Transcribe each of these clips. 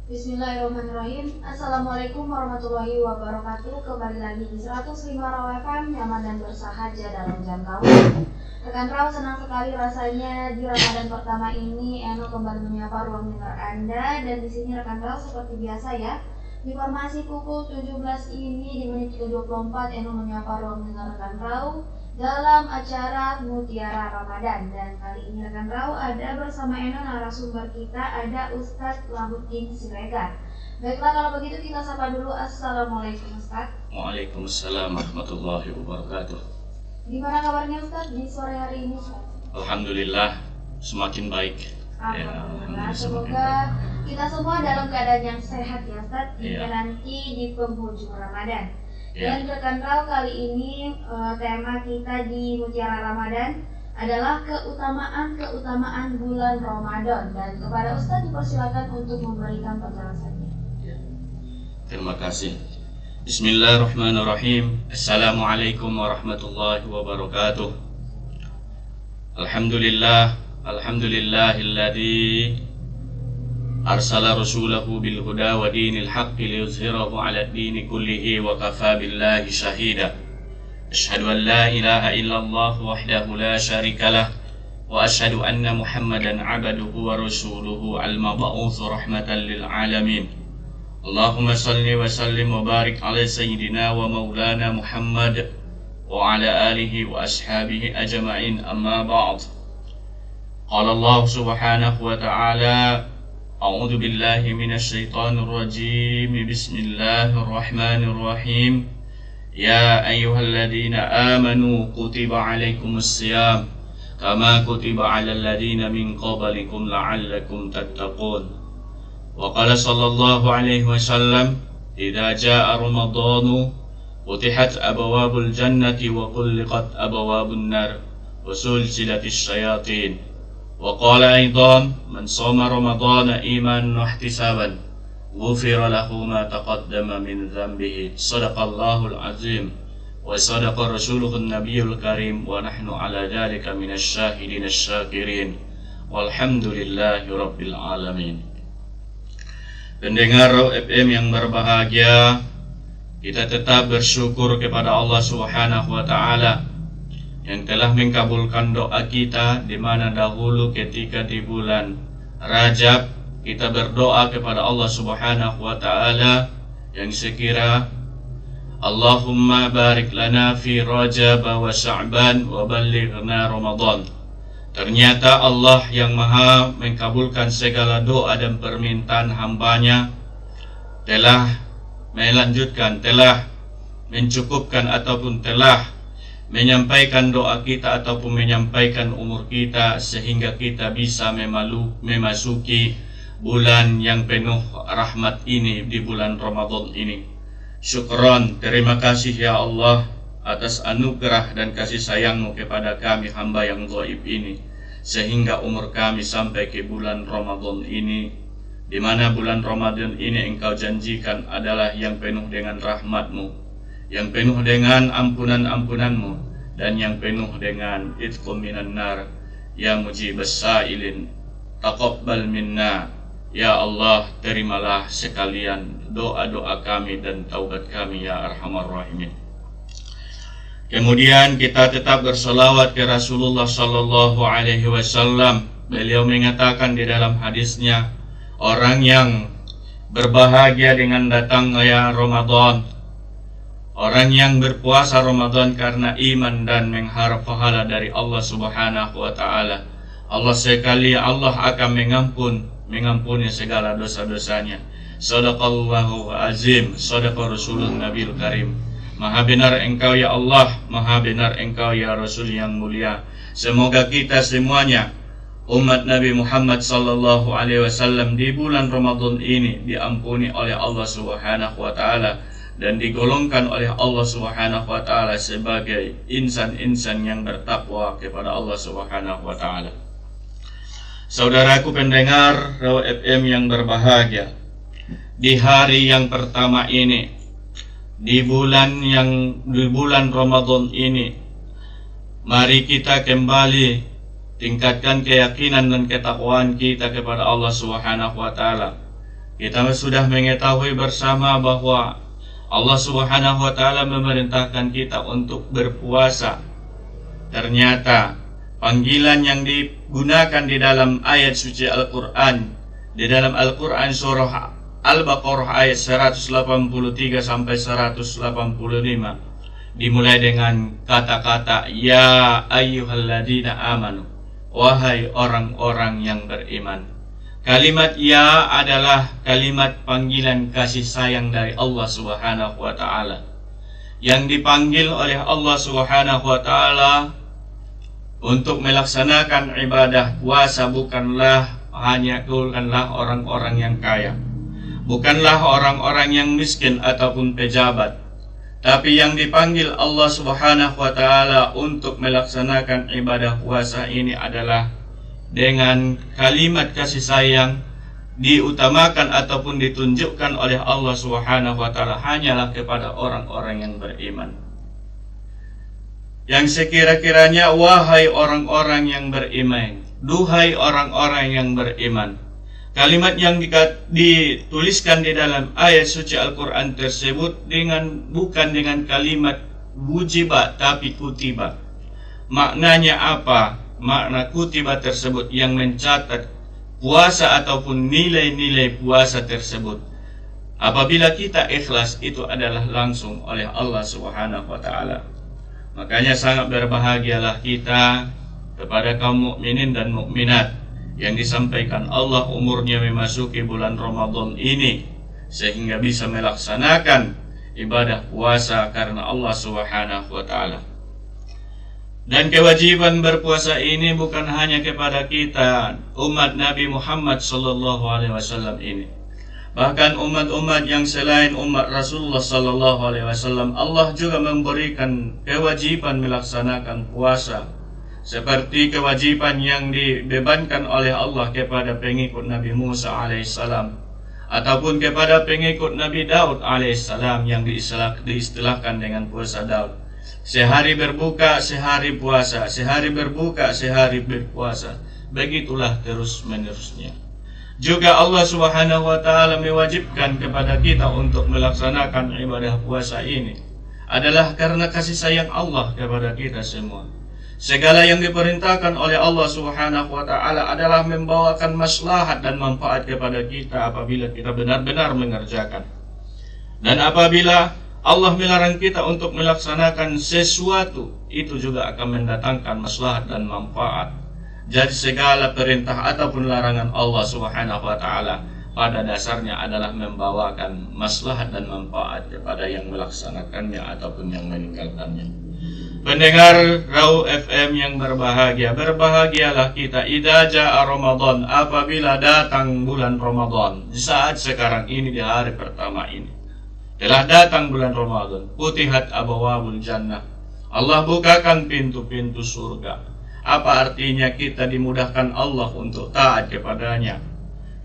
Bismillahirrahmanirrahim. Assalamualaikum warahmatullahi wabarakatuh. Kembali lagi di 105 Raw FM, nyaman dan bersahaja dalam jam kamu. Rekan Raw, senang sekali rasanya di Ramadan pertama ini Eno kembali menyapa ruang dengar Anda. Dan di sini rekan Raw seperti biasa ya, di formasi pukul 17 ini di menit ke-24 Eno menyapa ruang dengar rekan Raw dalam acara Mutiara Ramadan. Dan kali ini rekan Raw ada bersama Eno narasumber kita, ada Ustadz Lahuddin Siregar. Baiklah, kalau begitu kita sapa dulu. Assalamualaikum Ustadz. Waalaikumsalam warahmatullahi wabarakatuh. Gimana kabarnya Ustadz di sore hari ini Ustadz? Alhamdulillah semakin baik. Alhamdulillah, semoga kita semua dalam keadaan yang sehat ya Ustadz hingga nanti di penghujung Ramadan. Dan rekan Raw, kali ini tema kita di Mutiara Ramadan adalah keutamaan bulan Ramadan. Dan kepada Ustadz dipersilakan untuk memberikan penjelasannya. Terima kasih. Bismillahirrahmanirrahim. Assalamualaikum warahmatullahi wabarakatuh. Alhamdulillahilladzi arsala rasulahu bil huda wa dinil haqqi liyuzhirahu 'ala ad-dini kullihi wa kafa billahi shahida. Asyhadu an la ilaha illallah wahdahu la syarika lah wa asyhadu anna Muhammadan 'abduhu wa rasuluhu al-mab'uts rahmatan lil 'alamin. Allahumma salli wa sallim wa barik ala sayyidina wa maulana Muhammad wa ala alihi wa ashabihi ajma'in, amma ba'd. Qala Allah subhanahu wa ta'ala: A'udzu billahi minasy syaithanir rajim. Bismillahirrahmanirrahim. Ya ayyuhalladzina amanu kutiba 'alaikumus syiyam kama kutiba 'alal ladzina min qablikum la'allakum tattaqun. Wa qala sallallahu alaihi wasallam: Idza jaa'a ramadhanu futihat abwabul jannati wa ghulliqat abwabun nar wa sulsilatis syayatin. Wa qala aidan: Man shoma ramadhana imanan wa ihtisaban ghufira lahu ma taqaddama min dhanbihi. Shadaqallahul azim wa sadaqa rasuluhun nabiyyul karim wa nahnu ala dzalika minasy syahidin asy-syakirin walhamdulillahi rabbil alamin. Pendengar Raw FM yang berbahagia, kita tetap bersyukur kepada Allah Subhanahu wa taala yang telah mengabulkan doa kita, di mana dahulu ketika di bulan Rajab kita berdoa kepada Allah Subhanahu wa taala yang sekira Allahumma barik lana fi Rajab wa Sya'ban wa ballighna Ramadan. Ternyata Allah yang maha mengabulkan segala doa dan permintaan hambanya telah melanjutkan, telah mencukupkan ataupun telah menyampaikan doa kita ataupun menyampaikan umur kita sehingga kita bisa memasuki bulan yang penuh rahmat ini, di bulan Ramadan ini. Syukron, terima kasih ya Allah atas anugerah dan kasih sayang-Mu kepada kami hamba yang dhaif ini, sehingga umur kami sampai ke bulan Ramadan ini, di mana bulan Ramadan ini Engkau janjikan adalah yang penuh dengan rahmat-Mu, yang penuh dengan ampunan-ampunan-Mu, dan yang penuh dengan itqum minan nar. Ya mujibas sa'ilin taqabbal minna. Ya Allah, terimalah sekalian doa-doa kami dan taubat kami ya arhamar rahimin. Kemudian kita tetap berselawat ke Rasulullah sallallahu alaihi wasallam. Beliau mengatakan di dalam hadisnya, orang yang berbahagia dengan datangnya Ramadan, orang yang berpuasa Ramadan karena iman dan mengharap pahala dari Allah Subhanahu wa taala, Allah akan mengampuni segala dosa-dosanya. Shadaqallahu azim, sadaqa rasulun nabiyul karim. Maha benar Engkau ya Allah, maha benar Engkau ya Rasul yang mulia. Semoga kita semuanya umat Nabi Muhammad sallallahu alaihi wasallam di bulan Ramadan ini diampuni oleh Allah Subhanahu wa taala dan digolongkan oleh Allah Subhanahu wa taala sebagai insan-insan yang bertakwa kepada Allah Subhanahu wa taala. Saudaraku pendengar Raw FM yang berbahagia, di hari yang pertama ini, di bulan Ramadan ini, mari kita kembali tingkatkan keyakinan dan ketakwaan kita kepada Allah Subhanahu wa taala Kita sudah mengetahui bersama bahwa Allah Subhanahu wa Ta'ala memerintahkan kita untuk berpuasa. Ternyata panggilan yang digunakan di dalam ayat suci Al-Quran, di dalam Al-Quran surah Al-Baqarah ayat 183 sampai 185, dimulai dengan kata-kata ya ayyuhalladzina amanu, wahai orang-orang yang beriman. Kalimat ya adalah kalimat panggilan kasih sayang dari Allah Subhanahu wa Ta'ala. Yang dipanggil oleh Allah Subhanahu wa Ta'ala untuk melaksanakan ibadah puasa bukanlah orang-orang yang kaya, bukanlah orang-orang yang miskin ataupun pejabat, tapi yang dipanggil Allah Subhanahu wa Ta'ala untuk melaksanakan ibadah puasa ini adalah dengan kalimat kasih sayang diutamakan ataupun ditunjukkan oleh Allah Subhanahu wa Ta'ala hanyalah kepada orang-orang yang beriman. Yang sekira-kiranya wahai orang-orang yang beriman, duhai orang-orang yang beriman. Kalimat yang dituliskan di dalam ayat suci Al-Quran tersebut bukan dengan kalimat wujiba tapi kutiba. Maknanya apa? Makna kutiba tersebut yang mencatat puasa ataupun nilai-nilai puasa tersebut. Apabila kita ikhlas, itu adalah langsung oleh Allah Subhanahu wa Ta'ala. Makanya sangat berbahagialah kita kepada kaum mukminin dan mukminat yang disampaikan Allah umurnya memasuki bulan Ramadan ini sehingga bisa melaksanakan ibadah puasa karena Allah Subhanahu wa Ta'ala. Dan kewajiban berpuasa ini bukan hanya kepada kita umat Nabi Muhammad sallallahu alaihi wasallam ini. Bahkan umat-umat yang selain umat Rasulullah sallallahu alaihi wasallam, Allah juga memberikan kewajiban melaksanakan puasa seperti kewajiban yang dibebankan oleh Allah kepada pengikut Nabi Musa alaihissalam ataupun kepada pengikut Nabi Daud alaihissalam yang diistilahkan dengan puasa Daud. Sehari berbuka, sehari puasa, sehari berbuka, sehari berpuasa. Begitulah terus menerusnya. Juga Allah Subhanahu wa Ta'ala mewajibkan kepada kita untuk melaksanakan ibadah puasa ini adalah karena kasih sayang Allah kepada kita semua. Segala yang diperintahkan oleh Allah Subhanahu wa Ta'ala adalah membawakan maslahat dan manfaat kepada kita apabila kita benar-benar mengerjakan. Dan apabila Allah melarang kita untuk melaksanakan sesuatu, itu juga akan mendatangkan maslahat dan manfaat. Jadi segala perintah ataupun larangan Allah Subhanahu wa Ta'ala pada dasarnya adalah membawakan maslahat dan manfaat kepada yang melaksanakannya ataupun yang meninggalkannya. Pendengar Rau FM yang berbahagia, berbahagialah kita idza jaa Ramadan, apabila datang bulan Ramadan. Di saat sekarang ini, di hari pertama ini telah datang bulan Ramadan. Futihat abwabul jannah, Allah bukakan pintu-pintu surga. Apa artinya? Kita dimudahkan Allah untuk taat kepadanya.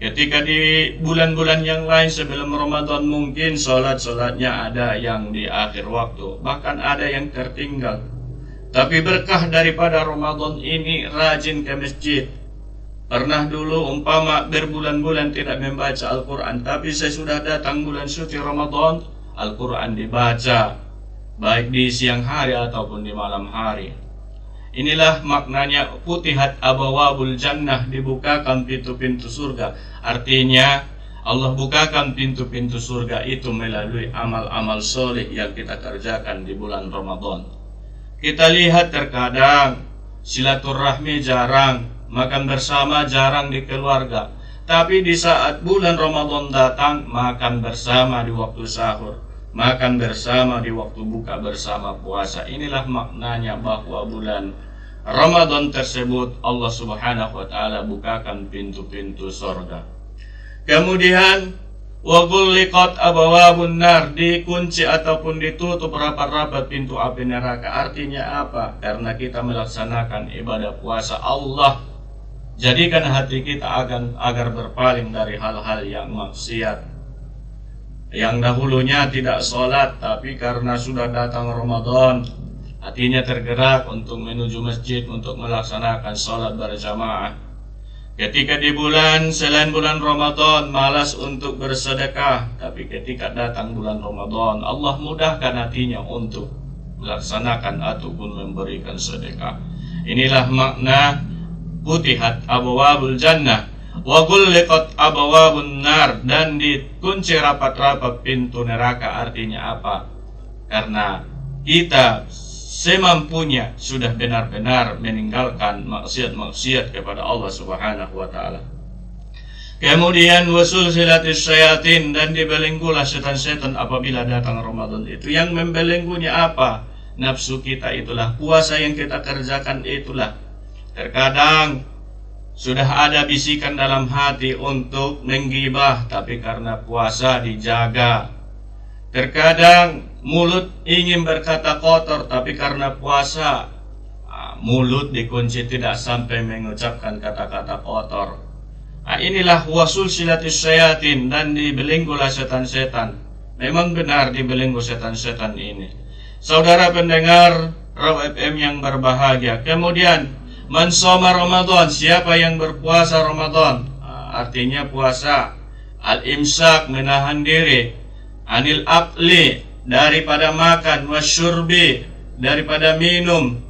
Ketika di bulan-bulan yang lain sebelum Ramadan mungkin solat-solatnya ada yang di akhir waktu, bahkan ada yang tertinggal. Tapi berkah daripada Ramadan ini, rajin ke masjid. Pernah dulu umpama berbulan-bulan tidak membaca Al-Quran, tapi sesudah datang bulan suci Ramadan, Al-Quran dibaca, baik di siang hari ataupun di malam hari. Inilah maknanya futihat abwabul jannah, dibukakan pintu-pintu surga. Artinya Allah bukakan pintu-pintu surga itu melalui amal-amal soleh yang kita kerjakan di bulan Ramadan. Kita lihat terkadang silaturahmi jarang, makan bersama jarang di keluarga. Tapi di saat bulan Ramadan datang, makan bersama di waktu sahur, makan bersama di waktu buka bersama puasa. Inilah maknanya bahwa bulan Ramadan tersebut Allah Subhanahu wa Ta'ala bukakan pintu-pintu surga. Kemudian wa ghulliqat abwabun nar, dikunci ataupun ditutup rapat-rapat pintu api neraka. Artinya apa? Karena kita melaksanakan ibadah puasa, Allah jadikan hati kita agar berpaling dari hal-hal yang maksiat. Yang dahulunya tidak sholat, tapi karena sudah datang Ramadan, hatinya tergerak untuk menuju masjid untuk melaksanakan sholat berjamaah. Ketika di bulan selain bulan Ramadan malas untuk bersedekah, tapi ketika datang bulan Ramadan Allah mudahkan hatinya untuk melaksanakan ataupun memberikan sedekah. Inilah makna futihat abwabul jannah wa ghulliqat abwabun nar, dan dikunci rapat-rapat pintu neraka. Artinya apa? Karena kita semampunya sudah benar-benar meninggalkan maksiat-maksiat kepada Allah Subhanahu wa taala. Kemudian wasul silatis syayatin, dan dibelenggulah setan-setan apabila datang Ramadan itu. Yang membelenggunya apa? Nafsu kita itulah, puasa yang kita kerjakan itulah. Terkadang sudah ada bisikan dalam hati untuk menggibah, tapi karena puasa dijaga. Terkadang mulut ingin berkata kotor, tapi karena puasa mulut dikunci tidak sampai mengucapkan kata-kata kotor. Inilah wasul silatis syayatin, dan dibelenggulah setan-setan. Memang benar dibelenggu setan-setan ini. Saudara pendengar Raw FM yang berbahagia. Kemudian man shoma Ramadan, siapa yang berpuasa Ramadan? Artinya puasa al-imsak, menahan diri, anil akli, daripada makan, wasyurbi, daripada minum,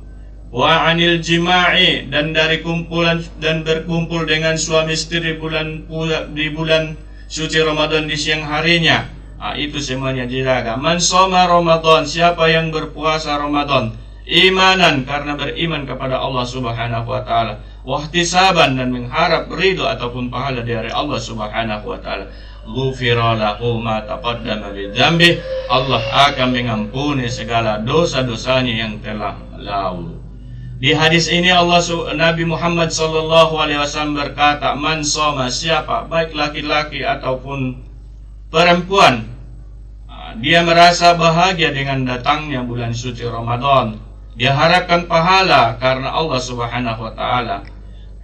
wa anil jima'i, dan dari kumpulan dan berkumpul dengan suami istri di bulan suci Ramadan di siang harinya. Itu semuanya dijaga. Man shoma Ramadan, siapa yang berpuasa Ramadan imanan, karena beriman kepada Allah Subhanahu wa taala, wahtisaban, dan mengharap ridho ataupun pahala dari Allah Subhanahu wa taala, ghufira lahu ma taqaddama min dzambi, Allah akan mengampuni segala dosa-dosanya yang telah lalu. Di hadis ini Nabi Muhammad sallallahu alaihi wasallam berkata, man shoma, siapa baik laki-laki ataupun perempuan, dia merasa bahagia dengan datangnya bulan suci Ramadan, dia harapkan pahala karena Allah Subhanahu wa taala.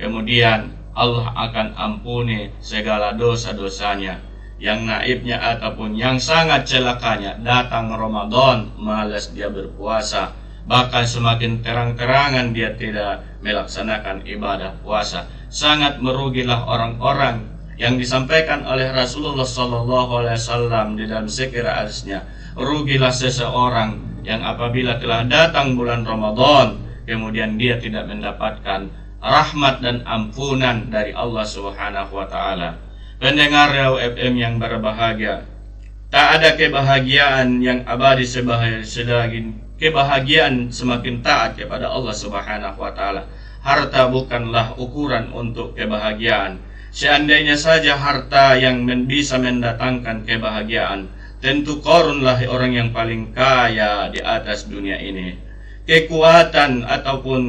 Kemudian Allah akan ampuni segala dosa-dosanya. Yang naibnya ataupun yang sangat celakanya, datang Ramadan malas dia berpuasa, bahkan semakin terang-terangan dia tidak melaksanakan ibadah puasa. Sangat merugilah orang-orang yang disampaikan oleh Rasulullah sallallahu alaihi wasallam di dalam zikir hadisnya. Rugilah seseorang yang apabila telah datang bulan Ramadan kemudian dia tidak mendapatkan rahmat dan ampunan dari Allah Subhanahu wa taala. Pendengar Raw FM yang berbahagia, tak ada kebahagiaan yang abadi selagi kebahagiaan semakin taat kepada Allah Subhanahu wa taala. Harta bukanlah ukuran untuk kebahagiaan. Seandainya saja harta yang bisa mendatangkan kebahagiaan, tentu Qarunlah orang yang paling kaya di atas dunia ini. Kekuatan ataupun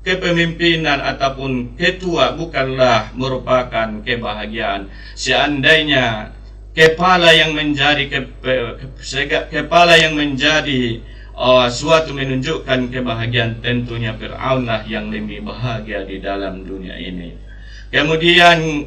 kepemimpinan ataupun ketua bukanlah merupakan kebahagiaan. Seandainya kepala yang menjadi suatu menunjukkan kebahagiaan, tentunya Fir'aunlah yang lebih bahagia di dalam dunia ini. Kemudian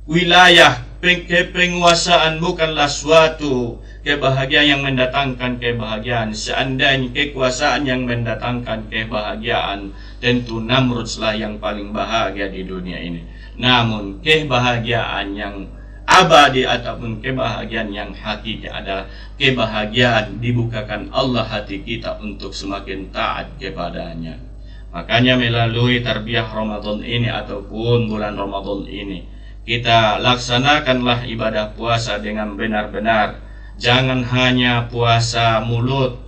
wilayah penguasaan bukanlah suatu kebahagiaan yang mendatangkan kebahagiaan. Seandainya kekuasaan yang mendatangkan kebahagiaan, tentu Namrudlah yang paling bahagia di dunia ini. Namun kebahagiaan yang abadi ataupun kebahagiaan yang hakiki adalah kebahagiaan dibukakan Allah hati kita untuk semakin taat kepadanya. Makanya melalui tarbiyah Ramadan ini ataupun bulan Ramadan ini, kita laksanakanlah ibadah puasa dengan benar-benar. Jangan hanya puasa mulut,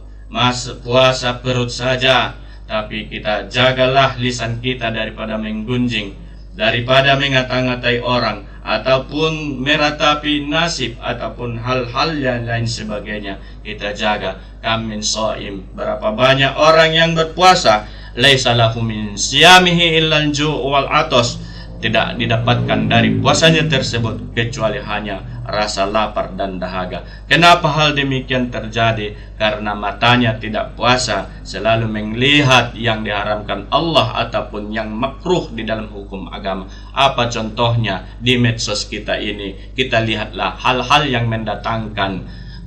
puasa perut saja, tapi kita jagalah lisan kita daripada menggunjing, daripada mengata-ngatai orang, ataupun meratapi nasib, ataupun hal-hal yang lain sebagainya. Kita jaga. Kam min shaim, berapa banyak orang yang berpuasa, laisa lahu min siyamihi illa al-ju' wal atas, tidak didapatkan dari puasanya tersebut kecuali hanya rasa lapar dan dahaga. Kenapa hal demikian terjadi? Karena matanya tidak puasa, selalu melihat yang diharamkan Allah ataupun yang makruh di dalam hukum agama. Apa contohnya? Di medsos kita ini, kita lihatlah hal-hal yang mendatangkan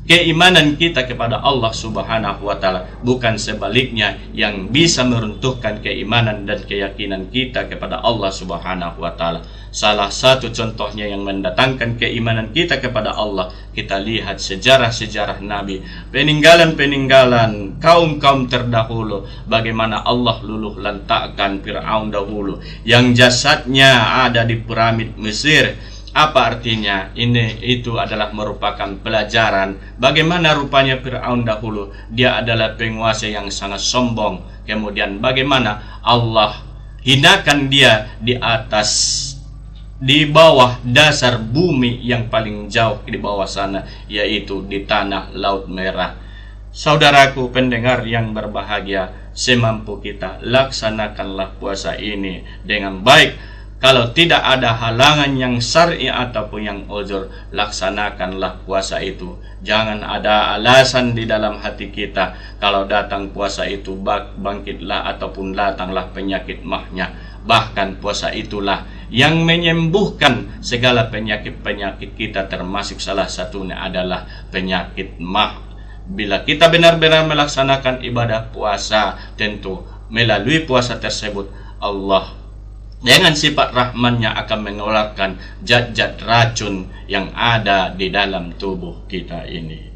keimanan kita kepada Allah Subhanahu wa Ta'ala, bukan sebaliknya yang bisa meruntuhkan keimanan dan keyakinan kita kepada Allah Subhanahu wa Ta'ala. Salah satu contohnya yang mendatangkan keimanan kita kepada Allah, kita lihat sejarah-sejarah Nabi, peninggalan-peninggalan kaum-kaum terdahulu, bagaimana Allah luluh lantakkan Fir'aun dahulu yang jasadnya ada di piramid Mesir. Apa artinya? Itu adalah merupakan pelajaran bagaimana rupanya Fir'aun dahulu. Dia adalah penguasa yang sangat sombong. Kemudian bagaimana Allah hinakan dia di bawah dasar bumi yang paling jauh di bawah sana, yaitu di tanah Laut Merah. Saudaraku pendengar yang berbahagia, semampu kita laksanakanlah puasa ini dengan baik. Kalau tidak ada halangan yang syar'i ataupun yang uzur, laksanakanlah puasa itu. Jangan ada alasan di dalam hati kita kalau datang puasa itu bangkitlah ataupun datanglah penyakit mahnya. Bahkan puasa itulah yang menyembuhkan segala penyakit-penyakit kita, termasuk salah satunya adalah penyakit mah. Bila kita benar-benar melaksanakan ibadah puasa, tentu melalui puasa tersebut Allah dengan sifat rahmannya akan mengeluarkan zat-zat racun yang ada di dalam tubuh kita ini.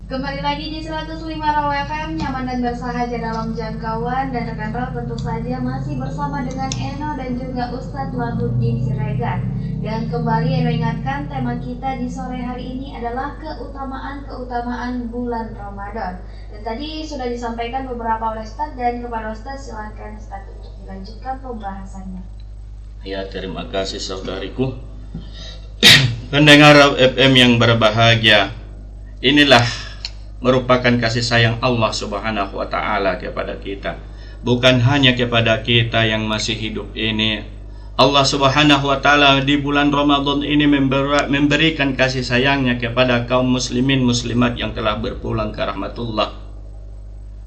Kembali lagi di 105 Raw FM, nyaman dan bersahaja dalam jangkauan, dan rekan Raw tentu saja masih bersama dengan Eno dan juga Ustadz Wahyuddin Siregar. Dan kembali Eno ingatkan, tema kita di sore hari ini adalah keutamaan bulan Ramadan. Dan tadi sudah disampaikan beberapa oleh Ustadz, dan kepada Ustadz silakan Ustadz untuk dilanjutkan pembahasannya. Ya, terima kasih saudariku. Pendengar Raw FM yang berbahagia, inilah merupakan kasih sayang Allah Subhanahu wa Ta'ala kepada kita. Bukan hanya kepada kita yang masih hidup ini. Allah Subhanahu wa Ta'ala di bulan Ramadan ini memberikan kasih sayangnya kepada kaum muslimin muslimat yang telah berpulang ke rahmatullah.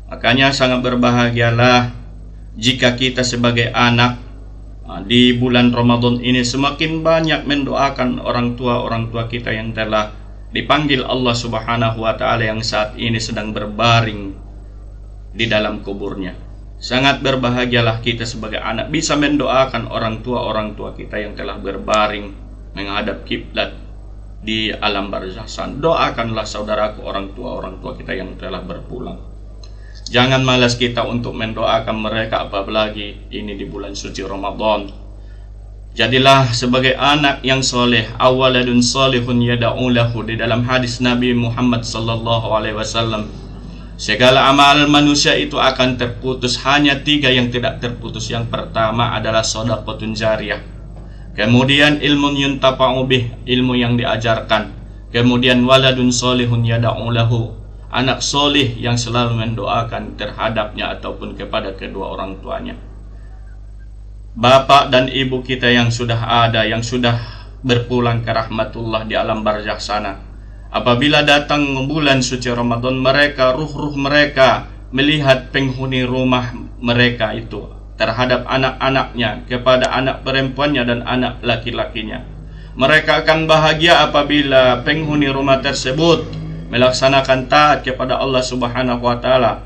Makanya sangat berbahagialah jika kita sebagai anak di bulan Ramadan ini semakin banyak mendoakan orang tua kita yang telah dipanggil Allah Subhanahu wa Ta'ala yang saat ini sedang berbaring di dalam kuburnya. Sangat berbahagialah kita sebagai anak bisa mendoakan orang tua kita yang telah berbaring menghadap kiblat di alam barzakh. Doakanlah saudaraku orang tua kita yang telah berpulang. Jangan malas kita untuk mendoakan mereka, apalagi ini di bulan suci Ramadan. Jadilah sebagai anak yang soleh, awaladun solihun yada'u lahu, di dalam hadis Nabi Muhammad sallallahu alaihi wasallam. Segala amal manusia itu akan terputus, hanya 3 yang tidak terputus. Yang pertama adalah shadaqatun jariyah. Kemudian ilmun yuntafa'u bih, ilmu yang diajarkan. Kemudian waladun solihun yada'u lahu, anak solih yang selalu mendoakan terhadapnya ataupun kepada kedua orang tuanya. Bapak dan ibu kita yang sudah ada, yang sudah berpulang ke rahmatullah di alam barzakh sana, apabila datang bulan suci Ramadan, mereka, ruh-ruh mereka melihat penghuni rumah mereka itu terhadap anak-anaknya, kepada anak perempuannya dan anak laki-lakinya. Mereka akan bahagia apabila penghuni rumah tersebut melaksanakan taat kepada Allah Subhanahu wa Ta'ala,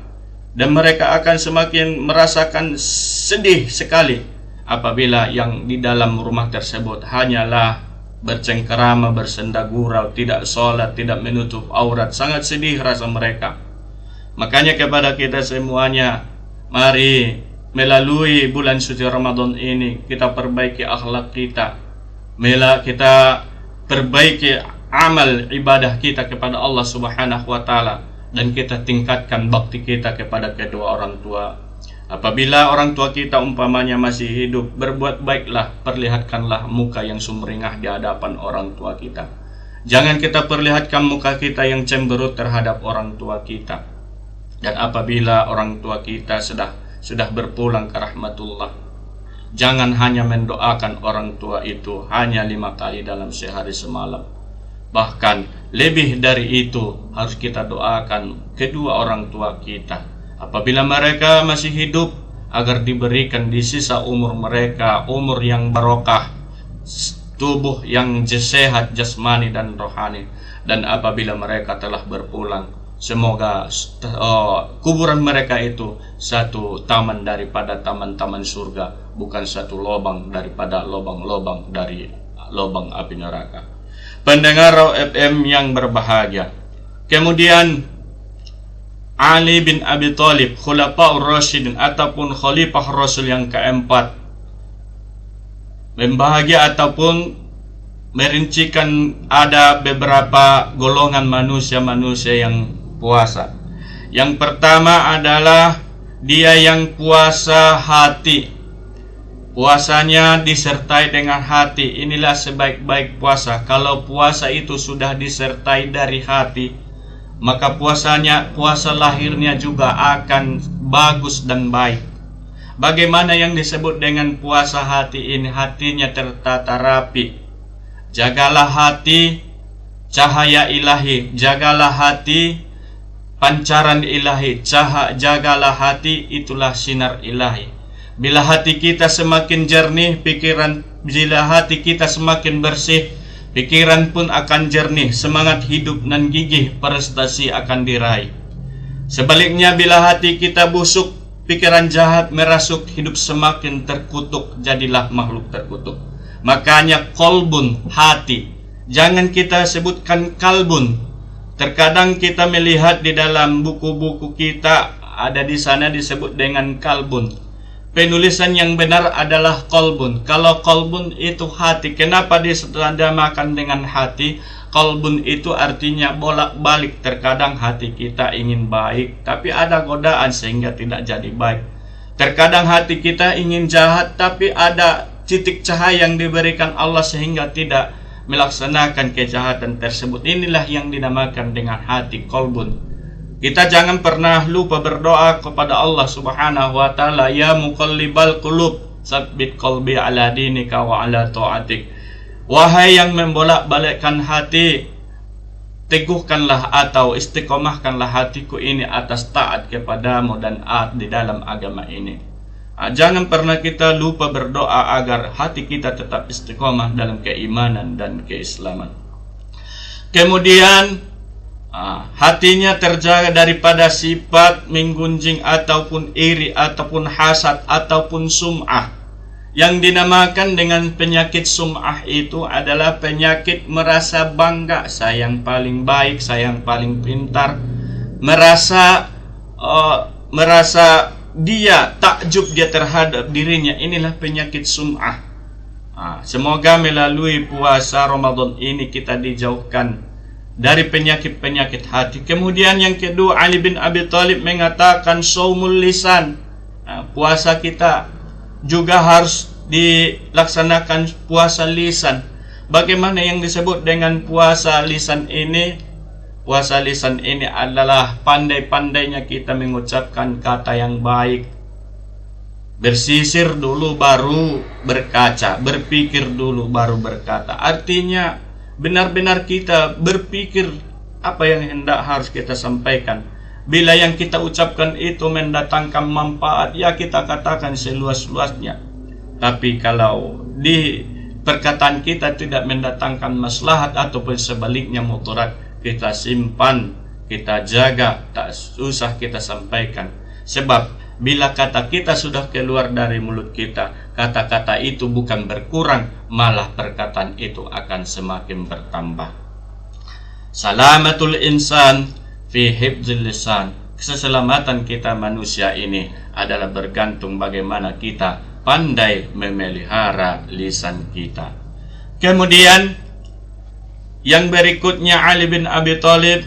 dan mereka akan semakin merasakan sedih sekali apabila yang di dalam rumah tersebut hanyalah bercengkerama, bersenda gurau, tidak sholat, tidak menutup aurat. Sangat sedih rasa mereka. Makanya kepada kita semuanya, mari melalui bulan suci Ramadan ini kita perbaiki akhlak kita, kita perbaiki amal ibadah kita kepada Allah Subhanahu wa Ta'ala, dan kita tingkatkan bakti kita kepada kedua orang tua. Apabila orang tua kita umpamanya masih hidup, berbuat baiklah, perlihatkanlah muka yang sumringah di hadapan orang tua kita. Jangan kita perlihatkan muka kita yang cemberut terhadap orang tua kita. Dan apabila orang tua kita sudah berpulang ke rahmatullah, jangan hanya mendoakan orang tua itu hanya 5 kali dalam sehari semalam. Bahkan lebih dari itu harus kita doakan kedua orang tua kita apabila mereka masih hidup, agar diberikan di sisa umur mereka umur yang barokah, tubuh yang sehat jasmani dan rohani. Dan apabila mereka telah berpulang, semoga kuburan mereka itu satu taman daripada taman-taman surga, bukan satu lubang daripada lubang-lubang dari lubang api neraka. Pendengar Raw FM yang berbahagia, kemudian Ali bin Abi Thalib, Khulafaur Rasyidin ataupun Khalifah Rasul yang keempat, membahagia ataupun merincikan ada beberapa golongan manusia yang puasa. Yang pertama adalah dia yang puasa hati. Puasanya disertai dengan hati. Inilah sebaik-baik puasa. Kalau puasa itu sudah disertai dari hati, maka puasa lahirnya juga akan bagus dan baik. Bagaimana yang disebut dengan puasa hati ini? Hatinya tertata rapi. Jagalah hati cahaya ilahi, jagalah hati pancaran ilahi, jagalah hati, itulah sinar ilahi. Bila hati kita semakin jernih, bila hati kita semakin bersih, pikiran pun akan jernih, semangat hidup dan gigih prestasi akan diraih. Sebaliknya, bila hati kita busuk, pikiran jahat merasuk, hidup semakin terkutuk, jadilah makhluk terkutuk. Makanya kolbun, hati, jangan kita sebutkan kalbun. Terkadang kita melihat di dalam buku-buku kita ada di sana disebut dengan kalbun. Penulisan yang benar adalah kolbun. Kalau kolbun itu hati, kenapa disamakan dengan hati? Kolbun itu artinya bolak-balik. Terkadang hati kita ingin baik, tapi ada godaan sehingga tidak jadi baik. Terkadang hati kita ingin jahat, tapi ada titik cahaya yang diberikan Allah sehingga tidak melaksanakan kejahatan tersebut. Inilah yang dinamakan dengan hati kolbun. Kita jangan pernah lupa berdoa kepada Allah Subhanahu wa taala, ya muqallibal qulub, tsabbit qalbi ala dinika wa ala ta'atik. Wahai yang membolak-balikkan hati, teguhkanlah atau istiqomahkanlah hatiku ini atas taat kepadamu dan taat di dalam agama ini. Jangan pernah kita lupa berdoa agar hati kita tetap istiqomah dalam keimanan dan keislaman. Kemudian hatinya terjaga daripada sifat menggunjing ataupun iri ataupun hasad ataupun sum'ah. Yang dinamakan dengan penyakit sum'ah itu adalah penyakit merasa bangga, saya yang paling baik, saya yang paling pintar, merasa dia takjub dia terhadap dirinya. Inilah penyakit sum'ah. Semoga melalui puasa Ramadan ini kita dijauhkan dari penyakit-penyakit hati. Kemudian yang kedua, Ali bin Abi Thalib mengatakan shaumul lisan. Puasa kita juga harus dilaksanakan puasa lisan. Bagaimana yang disebut dengan puasa lisan ini? Puasa lisan ini adalah pandai-pandainya kita mengucapkan kata yang baik. Bersisir dulu baru berkaca, berpikir dulu baru berkata. Artinya benar-benar kita berpikir apa yang hendak harus kita sampaikan. Bila yang kita ucapkan itu mendatangkan manfaat, ya kita katakan seluas-luasnya. Tapi kalau di perkataan kita tidak mendatangkan maslahat ataupun sebaliknya mudarat, kita simpan, kita jaga, tak usah kita sampaikan. Sebab bila kata kita sudah keluar dari mulut kita, kata-kata itu bukan berkurang, malah perkataan itu akan semakin bertambah. Salamatul insan fi hifdzil lisan. Keselamatan kita manusia ini adalah bergantung bagaimana kita pandai memelihara lisan kita. Kemudian yang berikutnya, Ali bin Abi Thalib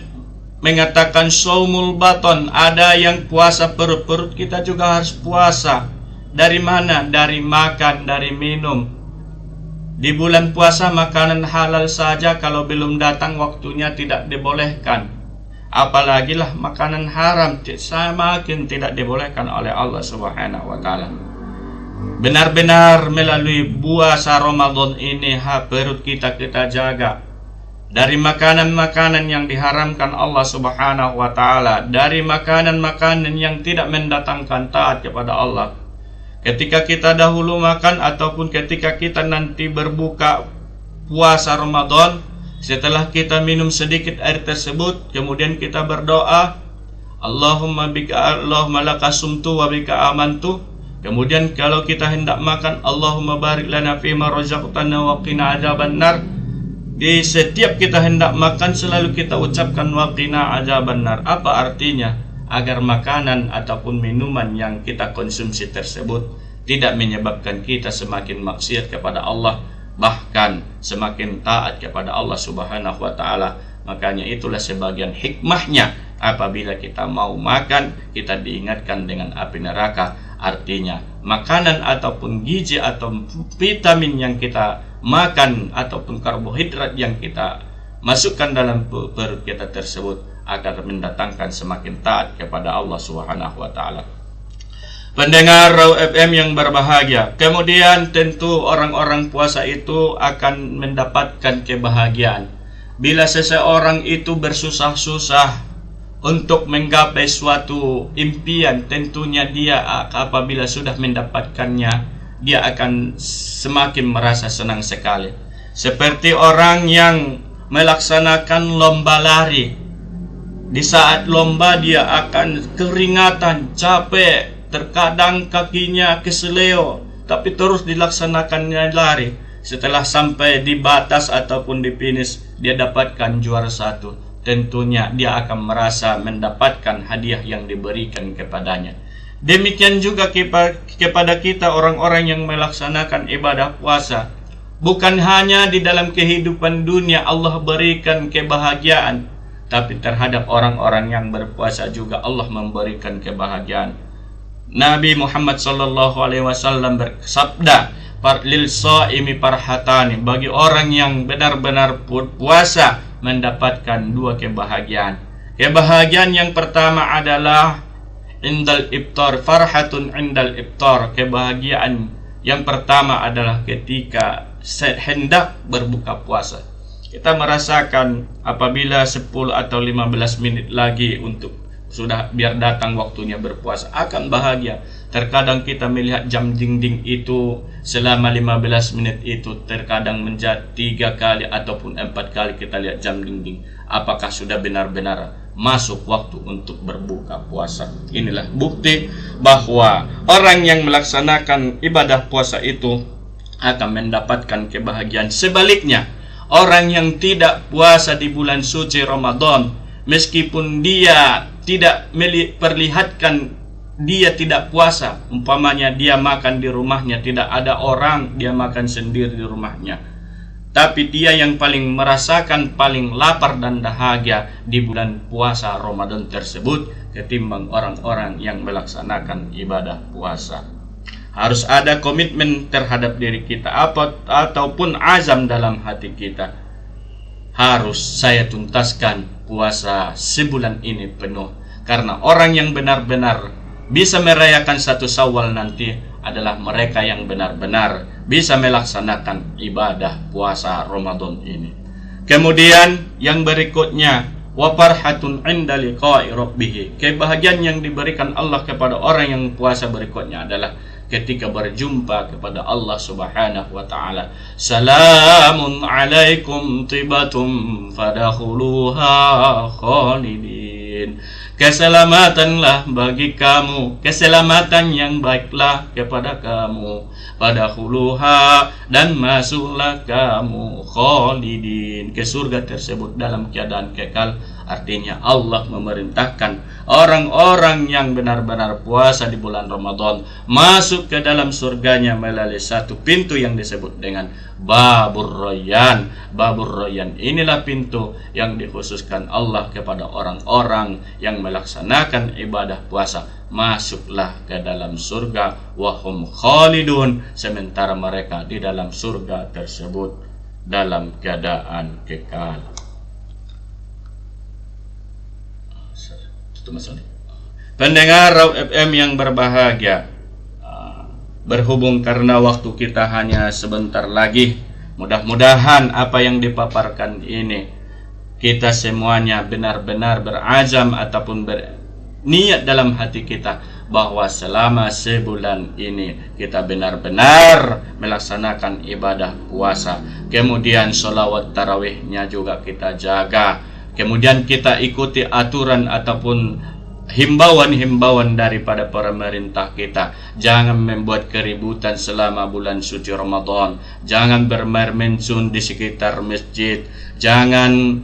mengatakan shaumul baton. Ada yang puasa perut kita juga harus puasa. Dari mana? Dari makan, dari minum. Di bulan puasa makanan halal saja kalau belum datang waktunya tidak dibolehkan. Apalagi lah makanan haram semakin tidak dibolehkan oleh Allah Subhanahu wa taala. Benar-benar melalui puasa Ramadan ini perut kita jaga dari makanan-makanan yang diharamkan Allah Subhanahu wa taala, dari makanan-makanan yang tidak mendatangkan taat kepada Allah. Ketika kita dahulu makan ataupun ketika kita nanti berbuka puasa Ramadan, setelah kita minum sedikit air tersebut, kemudian kita berdoa, Allahumma laka sumtu wa bika amantu. Kemudian kalau kita hendak makan, Allahumma barik lana fima razaqtana wa qina adzabannar. Di setiap kita hendak makan selalu kita ucapkan wa qina adzabannar. Apa artinya? Agar makanan ataupun minuman yang kita konsumsi tersebut tidak menyebabkan kita semakin maksiat kepada Allah, bahkan semakin taat kepada Allah Subhanahu wa taala. Makanya itulah sebagian hikmahnya apabila kita mau makan, kita diingatkan dengan api neraka. Artinya makanan ataupun gizi atau vitamin yang kita makan ataupun karbohidrat yang kita masukkan dalam perut kita tersebut akan mendatangkan semakin taat kepada Allah Subhanahu wa taala. Pendengar Raw FM yang berbahagia, kemudian tentu orang-orang puasa itu akan mendapatkan kebahagiaan. Bila seseorang itu bersusah-susah untuk menggapai suatu impian, tentunya dia apabila sudah mendapatkannya, dia akan semakin merasa senang sekali. Seperti orang yang melaksanakan lomba lari. Di saat lomba dia akan keringatan, capek, terkadang kakinya keseleo, tapi terus dilaksanakannya lari. Setelah sampai di batas ataupun di finish, dia dapatkan juara 1. Tentunya dia akan merasa mendapatkan hadiah yang diberikan kepadanya. Demikian juga kepada kita orang-orang yang melaksanakan ibadah puasa. Bukan hanya di dalam kehidupan dunia Allah berikan kebahagiaan, tapi terhadap orang-orang yang berpuasa juga Allah memberikan kebahagiaan. Nabi Muhammad SAW bersabda, lil shaimi farhatani, bagi orang yang benar-benar puasa mendapatkan 2 kebahagiaan. Kebahagiaan yang pertama adalah indal iftar, farhatun indal iftar. Kebahagiaan yang pertama adalah ketika hendak berbuka puasa. Kita merasakan apabila 10 atau 15 menit lagi untuk sudah biar datang waktunya berpuasa, akan bahagia. Terkadang kita melihat jam dinding itu selama 15 menit itu terkadang menjadi 3 kali ataupun 4 kali kita lihat jam dinding. Apakah sudah benar-benar masuk waktu untuk berbuka puasa? Inilah bukti bahwa orang yang melaksanakan ibadah puasa itu akan mendapatkan kebahagiaan. Sebaliknya, orang yang tidak puasa di bulan suci Ramadan, meskipun dia tidak memperlihatkan dia tidak puasa, umpamanya dia makan di rumahnya, tidak ada orang, dia makan sendiri di rumahnya, tapi dia yang paling merasakan paling lapar dan dahaga di bulan puasa Ramadan tersebut ketimbang orang-orang yang melaksanakan ibadah puasa. Harus ada komitmen terhadap diri kita ataupun azam dalam hati kita. Harus saya tuntaskan puasa sebulan ini penuh, karena orang yang benar-benar bisa merayakan 1 Syawal nanti adalah mereka yang benar-benar bisa melaksanakan ibadah puasa Ramadan ini. Kemudian yang berikutnya, wa farhatun 'inda liqa'i rabbih. Kebahagiaan yang diberikan Allah kepada orang yang puasa berikutnya adalah ketika berjumpa kepada Allah Subhanahu wa taala. Salamun 'alaikum tibatum fadakhuluha khalidin. Keselamatanlah bagi kamu, keselamatan yang baiklah kepada kamu. Fadakhuluha, dan masuklah kamu khalidin, ke surga tersebut dalam keadaan kekal. Artinya Allah memerintahkan orang-orang yang benar-benar puasa di bulan Ramadan masuk ke dalam surganya melalui satu pintu yang disebut dengan Babur Rayyan. Babur Rayyan inilah pintu yang dikhususkan Allah kepada orang-orang yang melaksanakan ibadah puasa. Masuklah ke dalam surga, wahum khalidun, sementara mereka di dalam surga tersebut dalam keadaan kekal. Pendengar Raw FM yang berbahagia, berhubung karena waktu kita hanya sebentar lagi, mudah-mudahan apa yang dipaparkan ini kita semuanya benar-benar berazam ataupun berniat dalam hati kita bahwa selama sebulan ini kita benar-benar melaksanakan ibadah puasa. Kemudian sholawat tarawihnya juga kita jaga. Kemudian kita ikuti aturan ataupun himbauan-himbauan daripada pemerintah kita. Jangan membuat keributan selama bulan suci Ramadan. Jangan bermain mencun di sekitar masjid. Jangan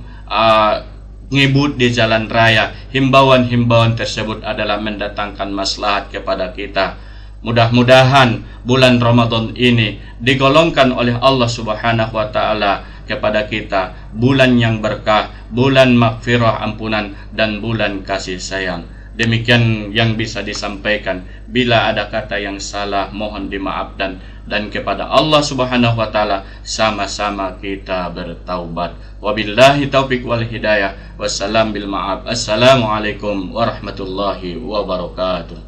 ngibut di jalan raya. Himbauan-himbauan tersebut adalah mendatangkan maslahat kepada kita. Mudah-mudahan bulan Ramadan ini digolongkan oleh Allah Subhanahu wa taala kepada kita bulan yang berkah, bulan maghfirah ampunan, dan bulan kasih sayang. Demikian yang bisa disampaikan. Bila ada kata yang salah, mohon dimaafkan, dan kepada Allah Subhanahu wa taala sama-sama kita bertaubat. Wabillahi taufiq wal hidayah. Wassalam bil ma'af. Assalamualaikum warahmatullahi wabarakatuh.